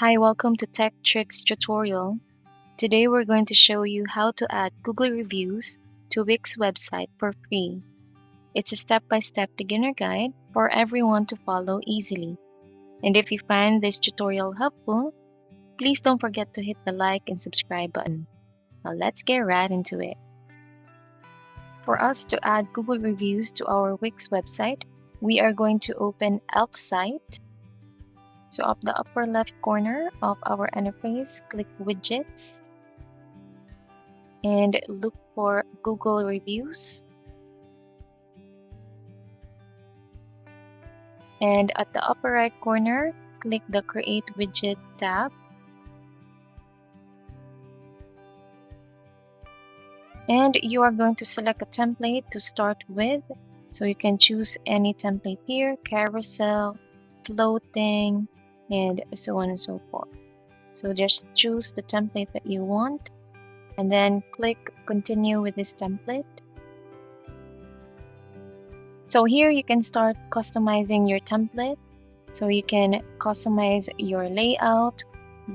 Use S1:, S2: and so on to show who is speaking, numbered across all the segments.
S1: Hi, welcome to Tech Tricks tutorial. Today we're going to show you how to add Google reviews to Wix website for free. It's a step-by-step beginner guide for everyone to follow easily. And if you find this tutorial helpful, please don't forget to hit the like and subscribe button. Now let's get right into it. For us to add Google reviews to our Wix website, we are going to open Elfsight. So up the upper left corner of our interface, click Widgets and look for Google reviews. And at the upper right corner, click the Create Widget tab. And you are going to select a template to start with. So you can choose any template here, carousel, floating, and so on and so forth. So just choose the template that you want and then click Continue with this template. So here you can start customizing your template. So you can customize your layout,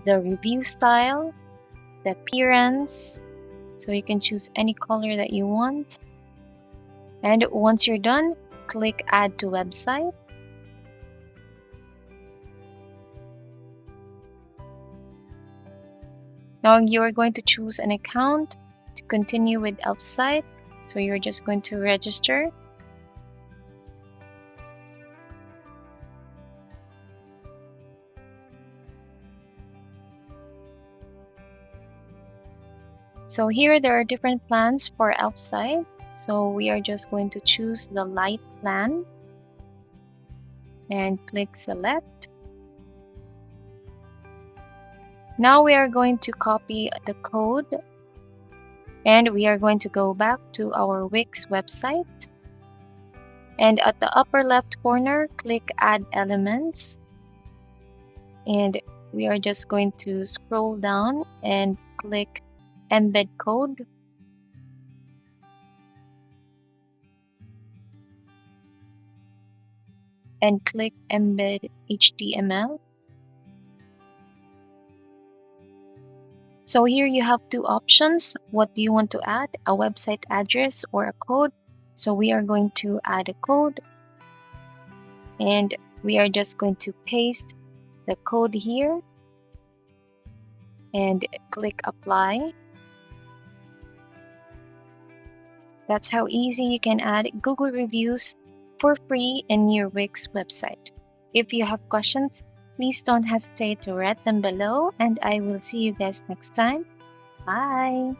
S1: the review style, the appearance. So you can choose any color that you want. And once you're done, click Add to Website. Now you are going to choose an account to continue with Elfsight. So you're just going to register. So here there are different plans for Elfsight. So we are just going to choose the light plan and click Select. Now we are going to copy the code and we are going to go back to our Wix website. And at the upper left corner, click Add Elements. And we are just going to scroll down and click Embed Code. And click Embed HTML. So here you have two options. What do you want to add? A website address or a code? So we are going to add a code. And we are just going to paste the code here. And click Apply. That's how easy you can add Google reviews for free in your Wix website. If you have questions, please don't hesitate to write them below and I will see you guys next time. Bye!